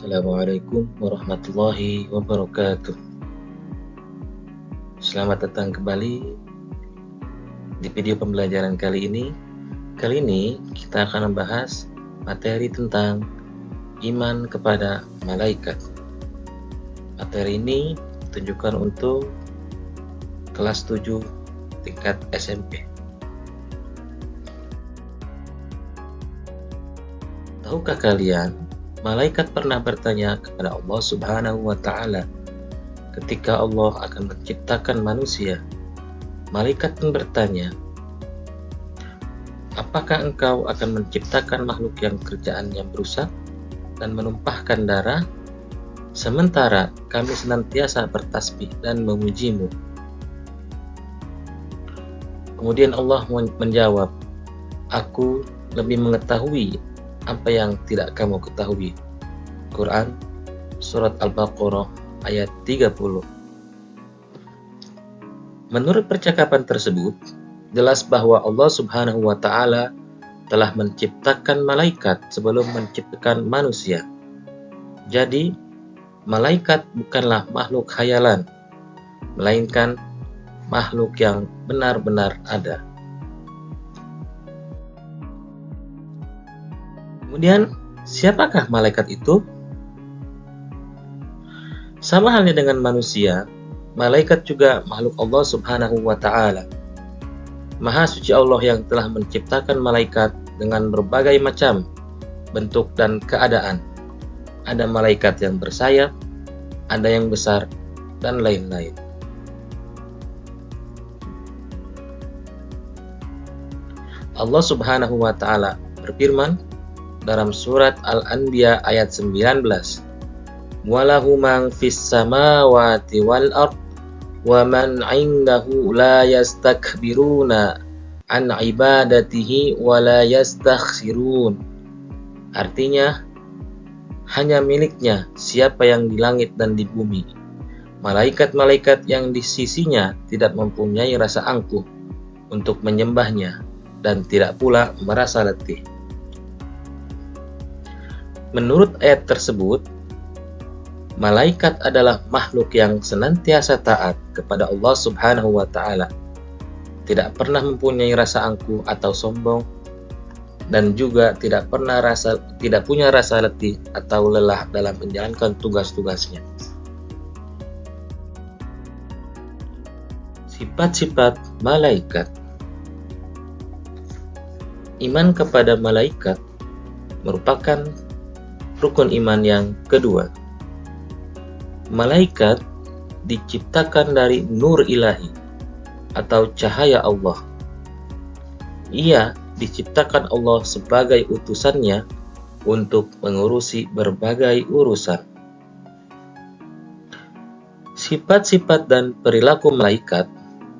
Assalamualaikum warahmatullahi wabarakatuh. Selamat datang kembali di video pembelajaran kali ini. Kali ini kita akan membahas materi tentang iman kepada malaikat. Materi ini ditujukan untuk kelas 7 tingkat SMP. Tahukah kalian, malaikat pernah bertanya kepada Allah Subhanahu wa Ta'ala ketika Allah akan menciptakan manusia. Malaikat pun bertanya, apakah engkau akan menciptakan makhluk yang kerjaannya berusak dan menumpahkan darah, sementara kami senantiasa bertasbih dan memujimu? Kemudian Allah menjawab, aku lebih mengetahui apa yang tidak kamu ketahui. Quran Surat Al-Baqarah ayat 30. Menurut percakapan tersebut, jelas bahwa Allah Subhanahu wa Ta'ala telah menciptakan malaikat sebelum menciptakan manusia. Jadi, malaikat bukanlah makhluk khayalan, melainkan makhluk yang benar-benar ada. Kemudian, siapakah malaikat itu? Sama halnya dengan manusia, malaikat juga makhluk Allah Subhanahu wa Ta'ala. Maha suci Allah yang telah menciptakan malaikat dengan berbagai macam bentuk dan keadaan. Ada malaikat yang bersayap, ada yang besar, dan lain-lain. Allah Subhanahu wa Ta'ala berfirman dalam surat Al-Anbiya ayat 19, walahu man fis samawati wal ard wa man 'indahu la yastakbiruna an ibadatihi wa la yastakhsirun. Artinya, hanya miliknya siapa yang di langit dan di bumi. Malaikat-malaikat yang di sisinya tidak mempunyai rasa angkuh untuk menyembahnya dan tidak pula merasa letih. Menurut ayat tersebut, malaikat adalah makhluk yang senantiasa taat kepada Allah Subhanahu wa Ta'ala, tidak pernah mempunyai rasa angkuh atau sombong, dan juga tidak punya rasa letih atau lelah dalam menjalankan tugas-tugasnya. Sifat-sifat malaikat. Iman kepada malaikat merupakan rukun iman yang kedua. Malaikat diciptakan dari nur ilahi atau cahaya Allah. Ia diciptakan Allah sebagai utusannya untuk mengurusi berbagai urusan. Sifat-sifat dan perilaku malaikat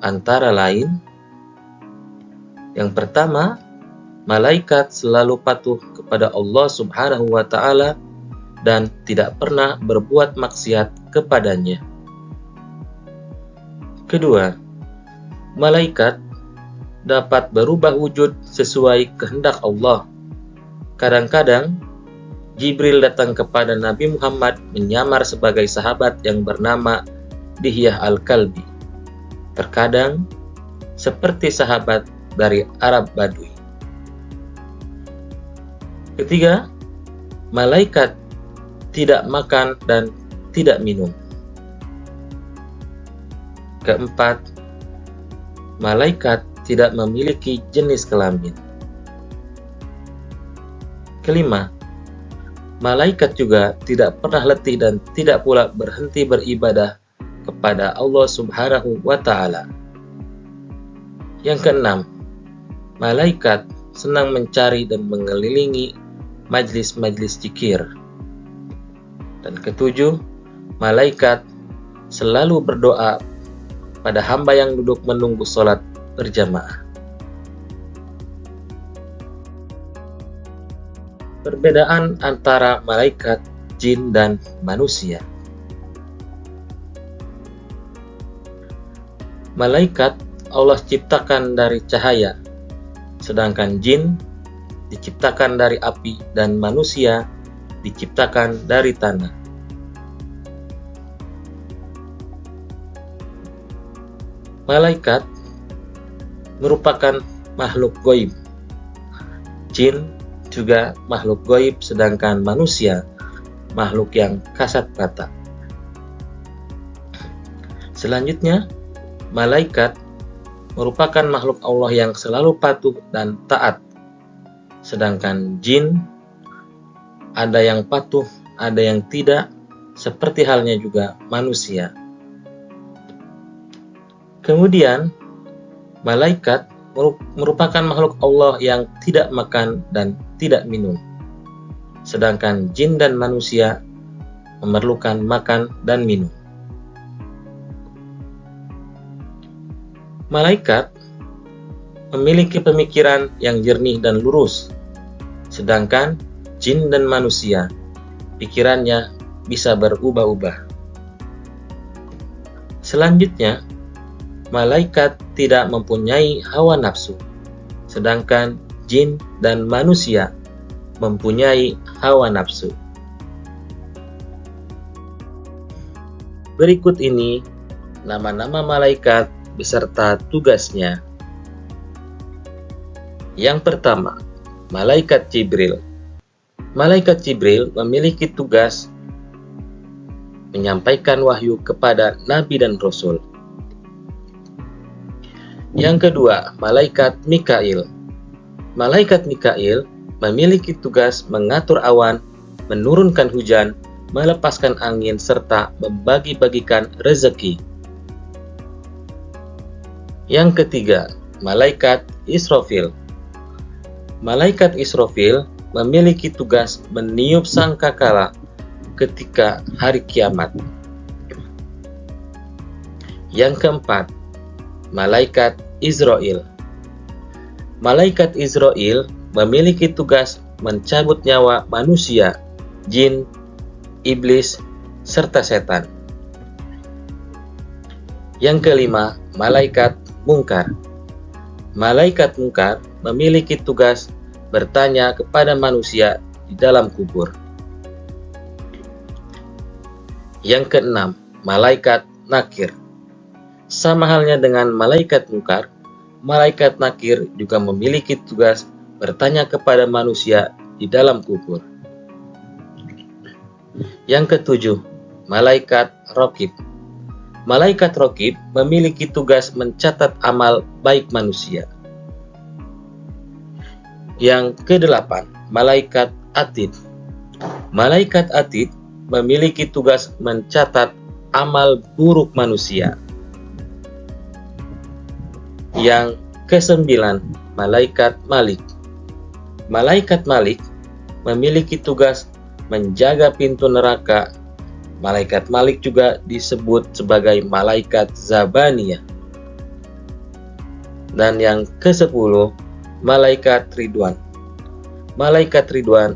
antara lain: yang pertama, malaikat selalu patuh kepada Allah Subhanahu wa Ta'ala dan tidak pernah berbuat maksiat kepadanya. Kedua, malaikat dapat berubah wujud sesuai kehendak Allah. Kadang-kadang, Jibril datang kepada Nabi Muhammad menyamar sebagai sahabat yang bernama Dihyah Al-Kalbi. Terkadang, seperti sahabat dari Arab Badui. Ketiga, malaikat tidak makan dan tidak minum. Keempat, malaikat tidak memiliki jenis kelamin. Kelima, malaikat juga tidak pernah letih dan tidak pula berhenti beribadah kepada Allah Subhanahu wa Ta'ala. Yang keenam, malaikat senang mencari dan mengelilingi majlis-majlis zikir. Dan ketujuh, malaikat selalu berdoa pada hamba yang duduk menunggu sholat berjamaah. Perbedaan antara malaikat, jin, dan manusia. Malaikat Allah ciptakan dari cahaya, sedangkan jin diciptakan dari api dan manusia diciptakan dari tanah. Malaikat merupakan makhluk gaib. Jin juga makhluk gaib, sedangkan manusia makhluk yang kasat mata. Selanjutnya, malaikat merupakan makhluk Allah yang selalu patuh dan taat. Sedangkan jin ada yang patuh, ada yang tidak, seperti halnya juga manusia. Kemudian, malaikat merupakan makhluk Allah yang tidak makan dan tidak minum. Sedangkan jin dan manusia memerlukan makan dan minum. Malaikat memiliki pemikiran yang jernih dan lurus, sedangkan jin dan manusia pikirannya bisa berubah-ubah. Selanjutnya, malaikat tidak mempunyai hawa nafsu, sedangkan jin dan manusia mempunyai hawa nafsu. Berikut ini nama-nama malaikat beserta tugasnya. Yang pertama, malaikat Jibril. Malaikat Jibril memiliki tugas menyampaikan wahyu kepada nabi dan rasul. Yang kedua, malaikat Mikail. Malaikat Mikail memiliki tugas mengatur awan, menurunkan hujan, melepaskan angin, serta membagi-bagikan rezeki. Yang ketiga, malaikat Israfil. Malaikat Israfil memiliki tugas meniup sangkakala ketika hari kiamat. Yang keempat, malaikat Israel. Malaikat Israel memiliki tugas mencabut nyawa manusia, jin, iblis, serta setan. Yang kelima, malaikat Mungkar. Malaikat Mungkar memiliki tugas bertanya kepada manusia di dalam kubur. Yang keenam, malaikat Nakir. Sama halnya dengan malaikat Mungkar, malaikat Nakir juga memiliki tugas bertanya kepada manusia di dalam kubur. Yang ketujuh, malaikat Raqib. Malaikat Raqib memiliki tugas mencatat amal baik manusia. Yang kedelapan, malaikat Atid. Malaikat Atid memiliki tugas mencatat amal buruk manusia. Yang kesembilan, malaikat Malik. Malaikat Malik memiliki tugas menjaga pintu neraka. Malaikat Malik juga disebut sebagai malaikat Zabaniyah. Dan yang ke-10, malaikat Ridwan. Malaikat Ridwan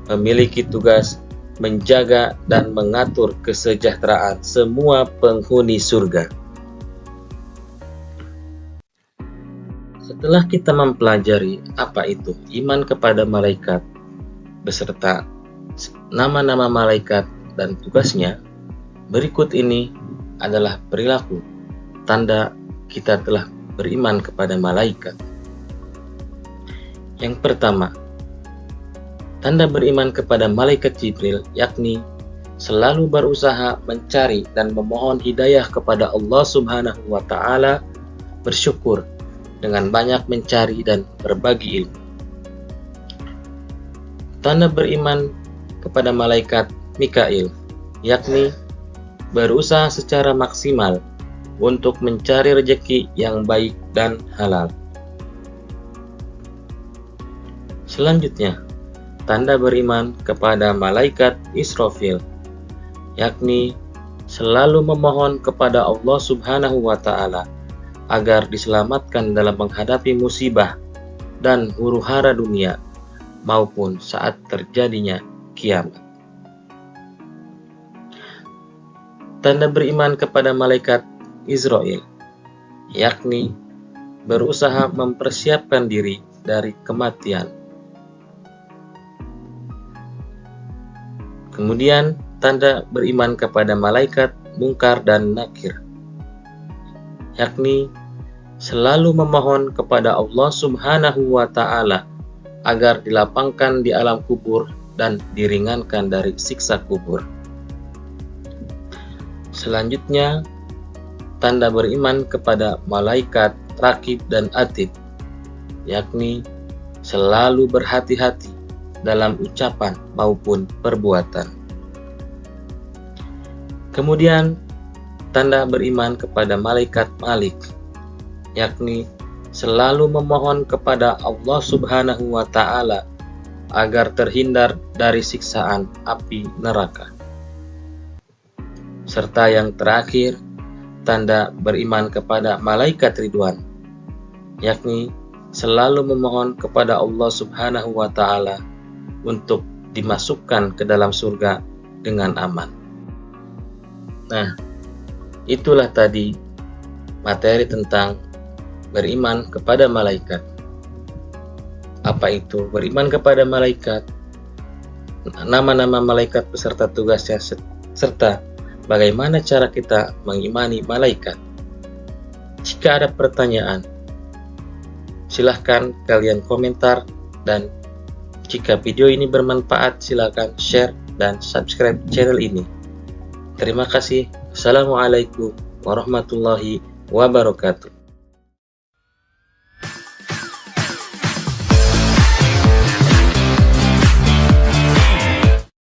memiliki tugas menjaga dan mengatur kesejahteraan semua penghuni surga. Setelah kita mempelajari apa itu iman kepada malaikat beserta nama-nama malaikat dan tugasnya, berikut ini adalah perilaku tanda kita telah beriman kepada malaikat. Yang pertama, tanda beriman kepada malaikat Jibril yakni selalu berusaha mencari dan memohon hidayah kepada Allah Subhanahu wa Ta'ala, bersyukur dengan banyak mencari dan berbagi ilmu. Tanda beriman kepada malaikat Mikail yakni berusaha secara maksimal untuk mencari rezeki yang baik dan halal. Selanjutnya, tanda beriman kepada malaikat Israfil yakni selalu memohon kepada Allah Subhanahu wa Ta'ala agar diselamatkan dalam menghadapi musibah dan huru-hara dunia maupun saat terjadinya kiamat. Tanda beriman kepada malaikat Israel yakni berusaha mempersiapkan diri dari kematian. Kemudian tanda beriman kepada malaikat Munkar dan Nakir, yakni selalu memohon kepada Allah Subhanahu wa Ta'ala agar dilapangkan di alam kubur dan diringankan dari siksa kubur. Selanjutnya, tanda beriman kepada malaikat Raqib dan Atid, yakni selalu berhati-hati dalam ucapan maupun perbuatan. Kemudian, tanda beriman kepada malaikat Malik, yakni selalu memohon kepada Allah Subhanahu wa Ta'ala agar terhindar dari siksaan api neraka. Serta yang terakhir, tanda beriman kepada malaikat Ridwan, yakni selalu memohon kepada Allah Subhanahu wa Ta'ala untuk dimasukkan ke dalam surga dengan aman. Nah, itulah tadi materi tentang beriman kepada malaikat. Apa itu beriman kepada malaikat? Nama-nama malaikat beserta tugasnya serta bagaimana cara kita mengimani malaikat. Jika ada pertanyaan, silahkan kalian komentar, dan jika video ini bermanfaat silahkan share dan subscribe channel ini. Terima kasih. Assalamualaikum warahmatullahi wabarakatuh.